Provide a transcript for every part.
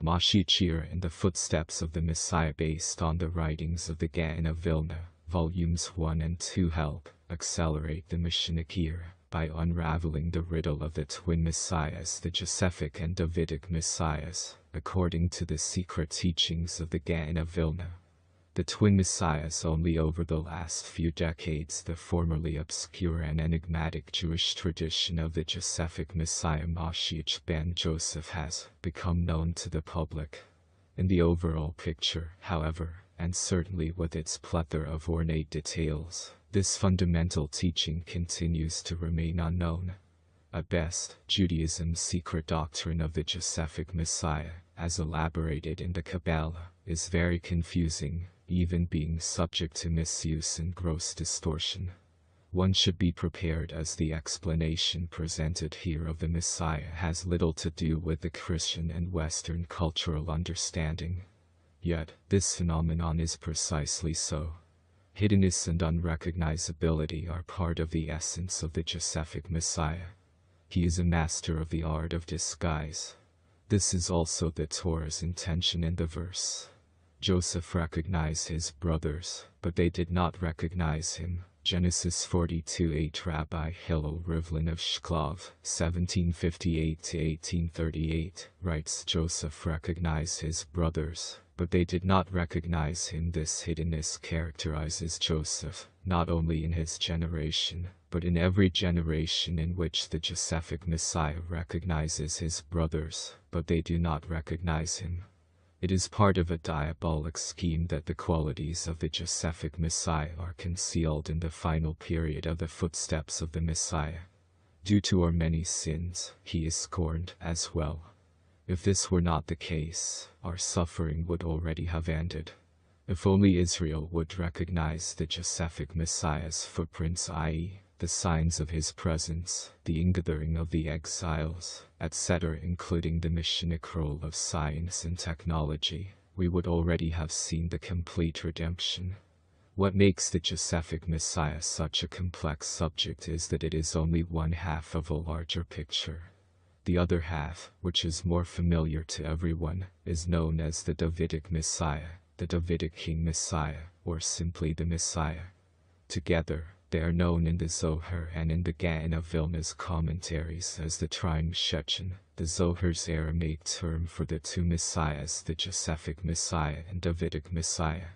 Moshiach in the Footsteps of the Messiah, based on the writings of the Gaon of Vilna, Volumes 1 and 2, help accelerate the Messianic era by unraveling the riddle of the twin messiahs, the Josephic and Davidic messiahs, according to the secret teachings of the Gaon of Vilna. The twin messiahs, only over the last few decades the formerly obscure and enigmatic Jewish tradition of the Josephic Messiah Moshiach ben Joseph has become known to the public. In the overall picture, however, and certainly with its plethora of ornate details, this fundamental teaching continues to remain unknown. At best, Judaism's secret doctrine of the Josephic Messiah, as elaborated in the Kabbalah, is very confusing, even being subject to misuse and gross distortion. One should be prepared, as the explanation presented here of the Messiah has little to do with the Christian and Western cultural understanding. Yet, this phenomenon is precisely so. Hiddenness and unrecognizability are part of the essence of the Josephic Messiah. He is a master of the art of disguise. This is also the Torah's intention in the verse. Joseph recognized his brothers, but they did not recognize him. Genesis 42:8. Rabbi Hillel Rivlin of Shklov, 1758–1838, writes, Joseph recognized his brothers, but they did not recognize him. This hiddenness characterizes Joseph, not only in his generation, but in every generation in which the Josephic Messiah recognizes his brothers, but they do not recognize him. It is part of a diabolic scheme that the qualities of the Josephic Messiah are concealed in the final period of the Footsteps of the Messiah. Due to our many sins, he is scorned as well. If this were not the case, our suffering would already have ended. If only Israel would recognize the Josephic Messiah's footprints, i.e., the signs of his presence, the ingathering of the exiles, etc., including the Messianic role of science and technology, we would already have seen the complete redemption. What makes the Josephic Messiah such a complex subject is that it is only one half of a larger picture. The other half, which is more familiar to everyone, is known as the Davidic Messiah, the Davidic King Messiah, or simply the Messiah. Together, they are known in the Zohar and in the Gaon of Vilna's commentaries as the Trine Shechen, the Zohar's Aramaic term for the two messiahs, the Josephic Messiah and Davidic Messiah.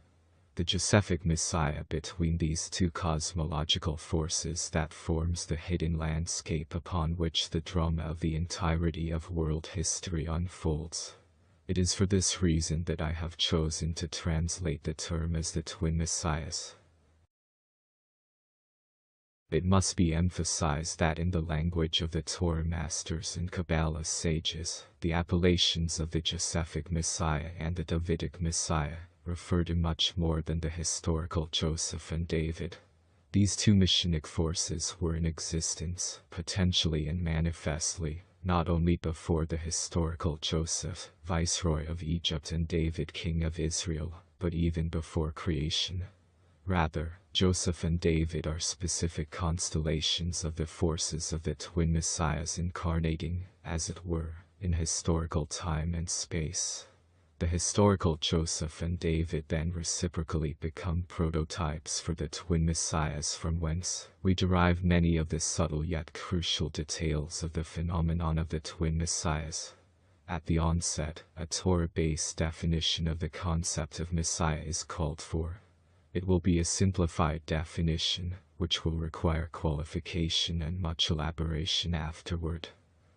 The Josephic Messiah, between these two cosmological forces, that forms the hidden landscape upon which the drama of the entirety of world history unfolds. It is for this reason that I have chosen to translate the term as the twin messiahs. It must be emphasized that in the language of the Torah masters and Kabbalah sages, the appellations of the Josephic Messiah and the Davidic Messiah refer to much more than the historical Joseph and David. These two messianic forces were in existence, potentially and manifestly, not only before the historical Joseph, viceroy of Egypt, and David, king of Israel, but even before creation. Rather, Joseph and David are specific constellations of the forces of the twin messiahs incarnating, as it were, in historical time and space. The historical Joseph and David then reciprocally become prototypes for the twin messiahs, from whence we derive many of the subtle yet crucial details of the phenomenon of the twin messiahs. At the onset, a Torah-based definition of the concept of Messiah is called for. It will be a simplified definition, which will require qualification and much elaboration afterward.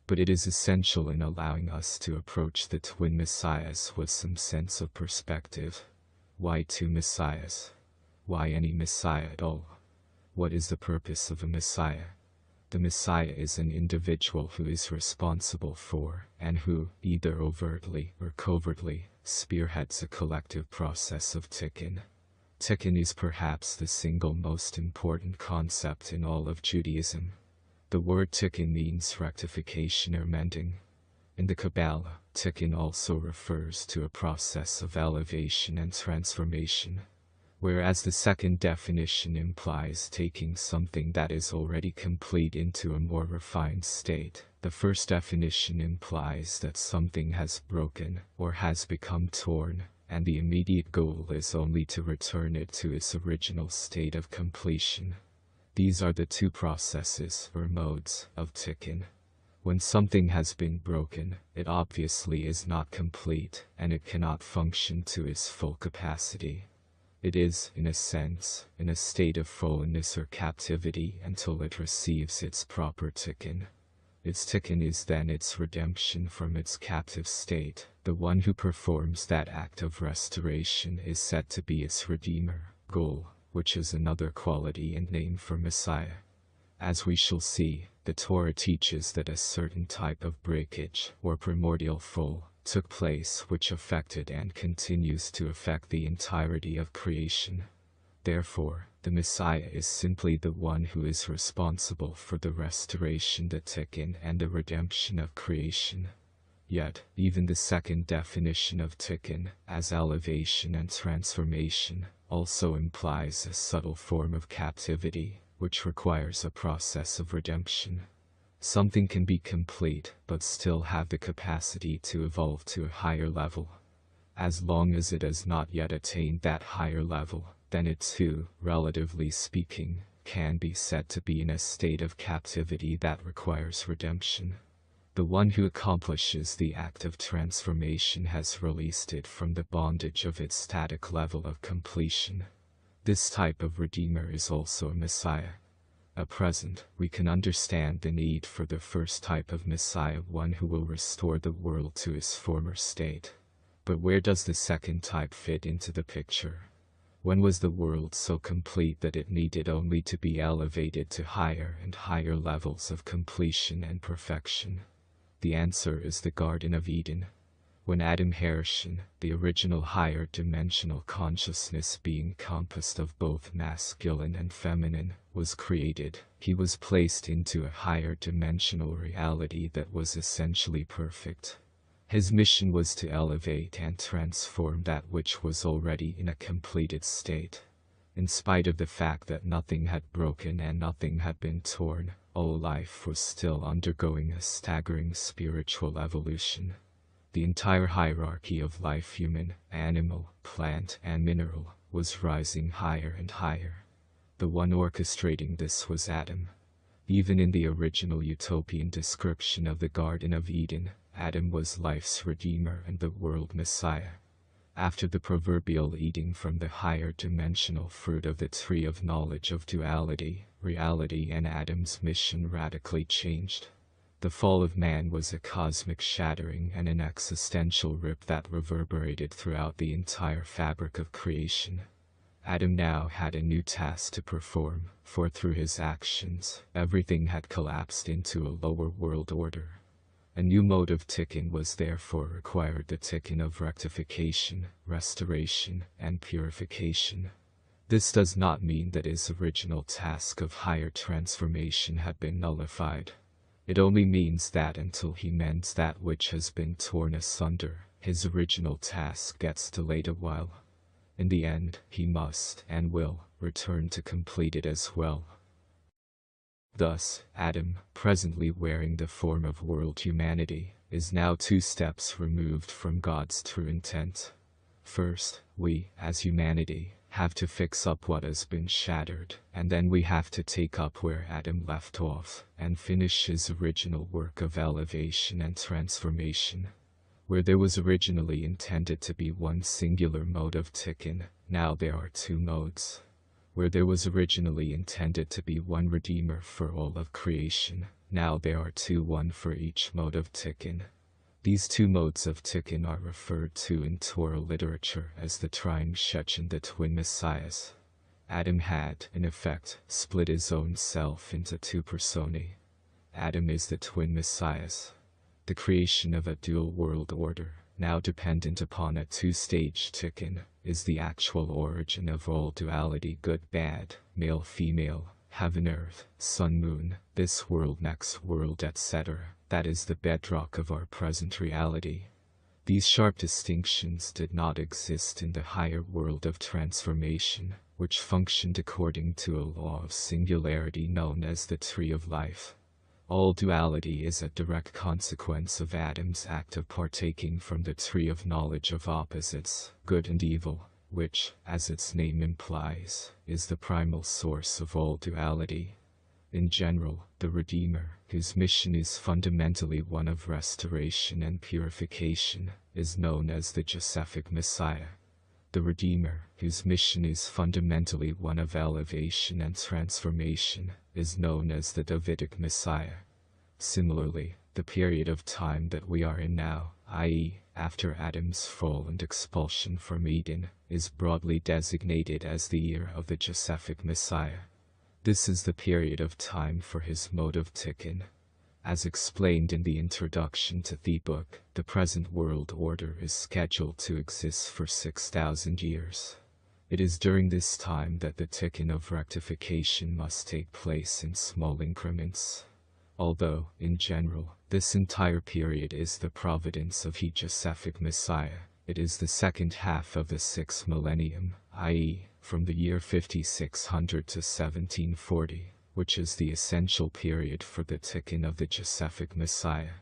But it is essential in allowing us to approach the twin messiahs with some sense of perspective. Why two messiahs? Why any messiah at all? What is the purpose of a messiah? The messiah is an individual who is responsible for, and who, either overtly or covertly, spearheads a collective process of tikkun. Tikkun is perhaps the single most important concept in all of Judaism. The word tikkun means rectification or mending. In the Kabbalah, tikkun also refers to a process of elevation and transformation. Whereas the second definition implies taking something that is already complete into a more refined state, The first definition implies that something has broken or has become torn, and the immediate goal is only to return it to its original state of completion. These are the two processes or modes of tikkun. When something has been broken, it obviously is not complete, and it cannot function to its full capacity. It is, in a sense, in a state of fallenness or captivity until it receives its proper tikkun. Its tikkun is then its redemption from its captive state. The one who performs that act of restoration is said to be its redeemer, goal, which is another quality and name for Messiah. As we shall see, the Torah teaches that a certain type of breakage, or primordial fall, took place which affected and continues to affect the entirety of creation. Therefore, the Messiah is simply the one who is responsible for the restoration, the tikkun, and the redemption of creation. Yet, even the second definition of tikkun, as elevation and transformation, also implies a subtle form of captivity, which requires a process of redemption. Something can be complete, but still have the capacity to evolve to a higher level. As long as it has not yet attained that higher level, then it too, relatively speaking, can be said to be in a state of captivity that requires redemption. The one who accomplishes the act of transformation has released it from the bondage of its static level of completion. This type of Redeemer is also a Messiah. At present, we can understand the need for the first type of Messiah, one who will restore the world to its former state. But where does the second type fit into the picture? When was the world so complete that it needed only to be elevated to higher and higher levels of completion and perfection? The answer is the Garden of Eden. When Adam Harishan, the original higher dimensional consciousness being composed of both masculine and feminine, was created, he was placed into a higher dimensional reality that was essentially perfect. His mission was to elevate and transform that which was already in a completed state. In spite of the fact that nothing had broken and nothing had been torn, all life was still undergoing a staggering spiritual evolution. The entire hierarchy of life, human, animal, plant, and mineral, was rising higher and higher. The one orchestrating this was Adam. Even in the original utopian description of the Garden of Eden, Adam was life's redeemer and the world Messiah. After the proverbial eating from the higher dimensional fruit of the tree of knowledge of duality, reality and Adam's mission radically changed. The fall of man was a cosmic shattering and an existential rip that reverberated throughout the entire fabric of creation. Adam now had a new task to perform, for through his actions, everything had collapsed into a lower world order. A new mode of tikkun was therefore required, the tikkun of rectification, restoration, and purification. This does not mean that his original task of higher transformation had been nullified. It only means that until he mends that which has been torn asunder, his original task gets delayed a while. In the end, he must, and will, return to complete it as well. Thus, Adam, presently wearing the form of world humanity, is now 2 steps removed from God's true intent. First, we, as humanity, have to fix up what has been shattered, and then we have to take up where Adam left off, and finish his original work of elevation and transformation. Where there was originally intended to be one singular mode of tikkun, now there are 2 modes. Where there was originally intended to be one Redeemer for all of creation, now there are 2, one for each mode of tikkun. These 2 modes of tikkun are referred to in Torah literature as the Triune Shechin, the twin messiahs. Adam had, in effect, split his own self into 2 personae. Adam is the twin messiahs. The creation of a dual world order, now dependent upon a 2-stage tikkun, is the actual origin of all duality, good-bad, male-female, heaven-earth, sun-moon, this world, next world, etc. That is the bedrock of our present reality. These sharp distinctions did not exist in the higher world of transformation, which functioned according to a law of singularity known as the Tree of Life. All duality is a direct consequence of Adam's act of partaking from the tree of knowledge of opposites, good and evil, which, as its name implies, is the primal source of all duality. In general, the Redeemer, whose mission is fundamentally one of restoration and purification, is known as the Josephic Messiah. The Redeemer, whose mission is fundamentally one of elevation and transformation, is known as the Davidic Messiah. Similarly, the period of time that we are in now, i.e., after Adam's fall and expulsion from Eden, is broadly designated as the year of the Josephic Messiah. This is the period of time for his mode of tikkun. As explained in the introduction to the book, the present world order is scheduled to exist for 6,000 years. It is during this time that the tikkun of rectification must take place in small increments. Although, in general, this entire period is the providence of the Josephic Messiah, it is the second half of the 6th millennium, i.e., from the year 5600 to 1740, which is the essential period for the tikkun of the Josephic Messiah.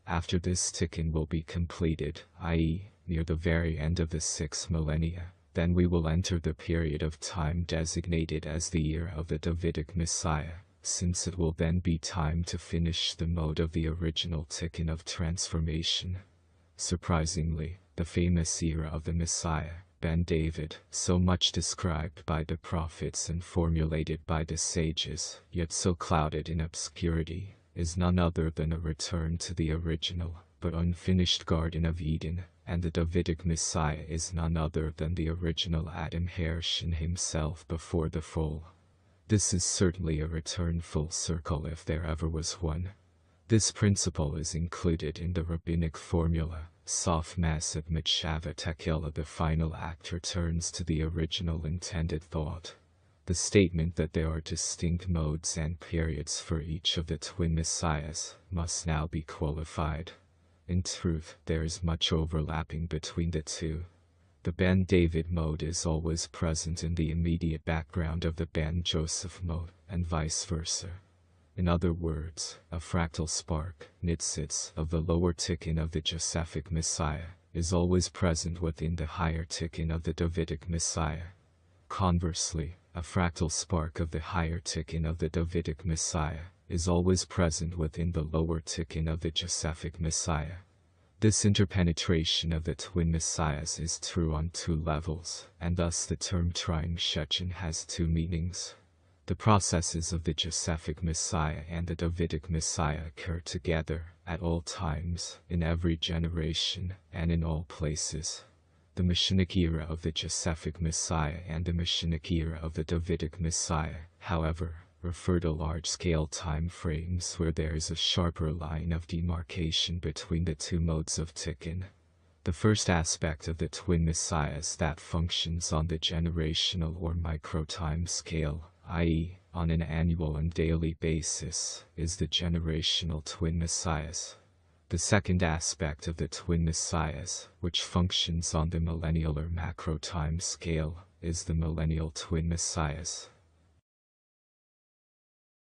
After this tikkun will be completed, i.e., near the very end of the 6th millennia, then we will enter the period of time designated as the year of the Davidic Messiah, since it will then be time to finish the mode of the original tikkun of transformation. Surprisingly, the famous era of the Messiah, Ben-David, so much described by the prophets and formulated by the sages, yet so clouded in obscurity, is none other than a return to the original, but unfinished Garden of Eden, and the Davidic Messiah is none other than the original Adam Hershon himself before the fall. This is certainly a return full circle if there ever was one. This principle is included in the rabbinic formula, Sof Masad Mitzvah Tekila. The final act returns to the original intended thought. The statement that there are distinct modes and periods for each of the twin messiahs must now be qualified. In truth, there is much overlapping between the two. The Ben-David mode is always present in the immediate background of the Ben-Joseph mode, and vice versa. In other words, a fractal spark, nitzitz, of the lower tikkun of the Josephic Messiah, is always present within the higher tikkun of the Davidic Messiah. Conversely, a fractal spark of the higher tikkun of the Davidic Messiah is always present within the lower tikkun of the Josephic Messiah. This interpenetration of the twin messiahs is true on two levels, and thus the term trying Shechen has two meanings. The processes of the Josephic Messiah and the Davidic Messiah occur together, at all times, in every generation, and in all places. The Messianic era of the Josephic Messiah and the Messianic era of the Davidic Messiah, however, refer to large-scale time frames where there is a sharper line of demarcation between the two modes of tikkun. The first aspect of the twin messiahs that functions on the generational or micro-time scale, i.e., on an annual and daily basis, is the generational twin messiahs. The second aspect of the twin messiahs, which functions on the millennial or macro time scale, is the millennial twin messiahs.